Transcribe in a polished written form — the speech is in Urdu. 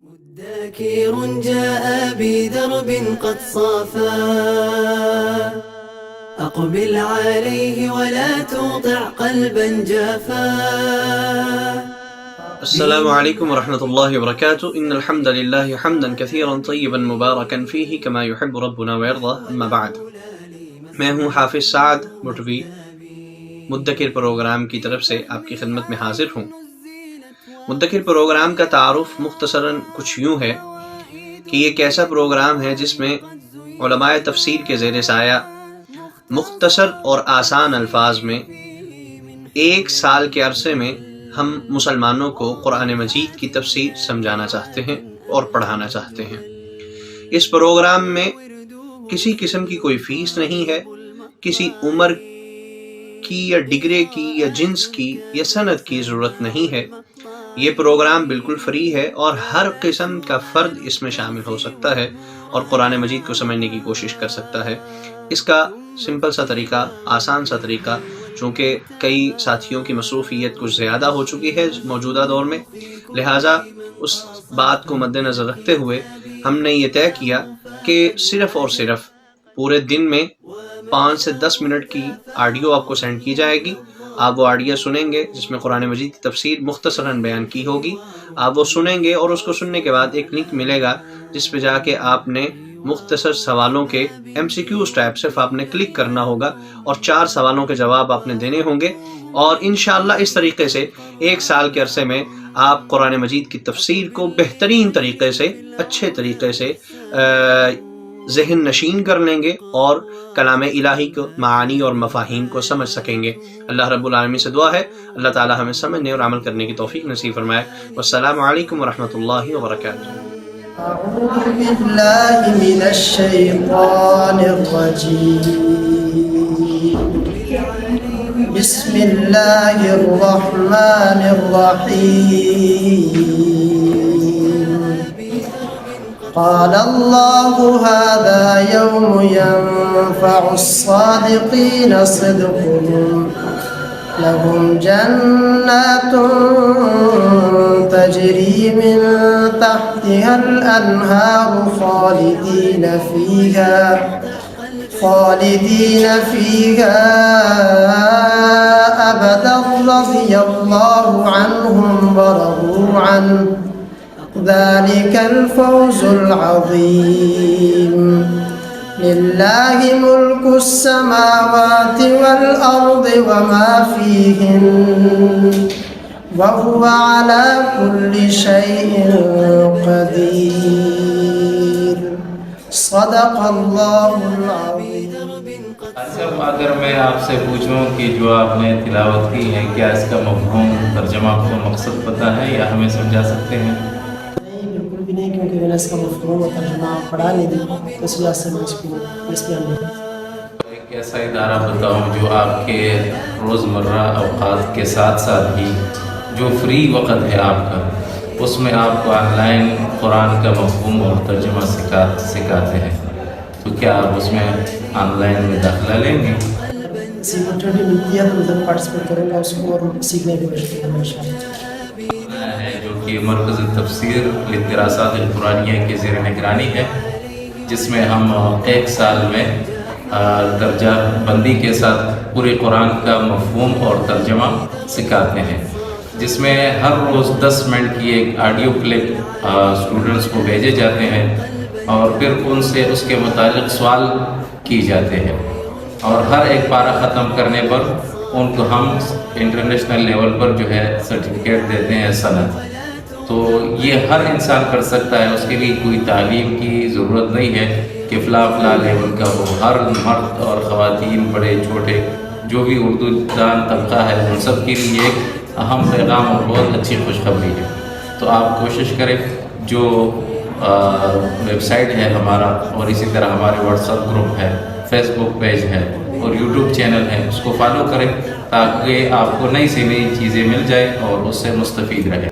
ذاكر جاء بدرب قد صافا أقبل عليه ولا تطع قلبا جافا. السلام علیکم ورحمۃ اللہ وبرکاتہ. ان الحمد للہ حمدا کثیرا طیبا مبارکا فیہ کما یحب ربنا ویرضی. اما بعد، میں ہوں حافظ سعد مٹوی، مدکر پروگرام کی طرف سے آپ کی خدمت میں حاضر ہوں. مدکر پروگرام کا تعارف مختصراً کچھ یوں ہے کہ یہ ایک ایسا پروگرام ہے جس میں علماء تفسیر کے زیر سایہ مختصر اور آسان الفاظ میں ایک سال کے عرصے میں ہم مسلمانوں کو قرآن مجید کی تفسیر سمجھانا چاہتے ہیں اور پڑھانا چاہتے ہیں. اس پروگرام میں کسی قسم کی کوئی فیس نہیں ہے، کسی عمر کی یا ڈگری کی یا جنس کی یا سند کی ضرورت نہیں ہے. یہ پروگرام بالکل فری ہے اور ہر قسم کا فرد اس میں شامل ہو سکتا ہے اور قرآن مجید کو سمجھنے کی کوشش کر سکتا ہے. اس کا سمپل سا طریقہ، آسان سا طریقہ، چونکہ کئی ساتھیوں کی مصروفیت کچھ زیادہ ہو چکی ہے موجودہ دور میں، لہٰذا اس بات کو مد نظر رکھتے ہوئے ہم نے یہ طے کیا کہ صرف اور صرف پورے دن میں 5 سے 10 منٹ کی آڈیو آپ کو سینڈ کی جائے گی. آپ وہ آڈیو سنیں گے جس میں قرآن مجید کی تفسیر مختصراً بیان کی ہوگی. آپ وہ سنیں گے اور اس کو سننے کے بعد ایک لنک ملے گا جس پہ جا کے آپ نے مختصر سوالوں کے MCQs ٹائپ صرف آپ نے کلک کرنا ہوگا اور 4 سوالوں کے جواب آپ نے دینے ہوں گے. اور انشاءاللہ اس طریقے سے 1 سال کے عرصے میں آپ قرآن مجید کی تفسیر کو بہترین طریقے سے، اچھے طریقے سے ذہن نشین کر لیں گے اور کلام الہی کو معانی اور مفاہیم کو سمجھ سکیں گے. اللہ رب العالمین سے دعا ہے اللہ تعالی ہمیں سمجھنے اور عمل کرنے کی توفیق نصیب فرمائے. والسلام علیکم ورحمۃ اللہ وبرکاتہ. أعوذ بالله من الشيطان الرجيم. بسم الله الرحمن الرحيم. قال الله هذا يوم ينفع الصادقين صدقهم لهم جنات تجري من تحتها الأنهار خالدين فيها أبدا رضي الله عنهم ورضوا عنه ذلك الفوز العظيم. لله ملك السماوات والأرض وما فيهن وهو على كل شيء قدير. صدق الله العظيم. اچھا، اگر میں آپ سے پوچھوں کہ جو آپ نے تلاوت کی ہے کیا اس کا مفہوم ترجمہ کو مقصد پتہ ہے یا ہمیں سمجھا سکتے ہیں؟ بالکل بھی نہیں، کیونکہ میں نے اس کا مفہوم و ترجمہ پڑھا نہیں دی، اس وجہ سے میں اس کو نہیں. ایک ایسا ادارہ بتاؤں جو آپ کے روزمرہ اوقات کے ساتھ ساتھ ہی جو فری وقت ہے آپ کا، اس میں آپ کو آن لائن قرآن کا مفہوم اور ترجمہ سکھاتے ہیں، تو کیا آپ اس میں آن لائن میں داخلہ لیں گے؟ اپرچونیٹی ملتی ہے تو ضرور پارٹیسپیٹ کروں گا اس کو اور سیکھنے کی کوشش کروں گا انشاءاللہ. ہے جو کہ مرکز تفسیر للدراسات القرآنیہ کے زیر نگرانی ہے، جس میں ہم 1 سال میں درجہ بندی کے ساتھ پورے قرآن کا مفہوم اور ترجمہ سکھاتے ہیں، جس میں ہر روز 10 منٹ کی ایک آڈیو کلپ اسٹوڈنٹس کو بھیجے جاتے ہیں اور پھر ان سے اس کے متعلق سوال کی جاتے ہیں، اور ہر ایک پارہ ختم کرنے پر ان کو ہم انٹرنیشنل لیول پر جو ہے سرٹیفکیٹ دیتے ہیں، سند. تو یہ ہر انسان کر سکتا ہے، اس کے لیے کوئی تعلیم کی ضرورت نہیں ہے کہ فلاں لیول کا ہو. ہر مرد اور خواتین، بڑے چھوٹے، جو بھی اردو دان طبقہ ہے، ان سب کے لیے ایک اہم پیغام اور بہت اچھی خوشخبری ہے. تو آپ کوشش کریں، جو ویب سائٹ ہے ہمارا اور اسی طرح ہمارے واٹس ایپ گروپ ہے، فیس بک پیج ہے اور یوٹیوب چینل ہے، اس کو فالو کریں تاکہ آپ کو نئی سے نئی چیزیں مل جائیں اور اس سے مستفید رہیں.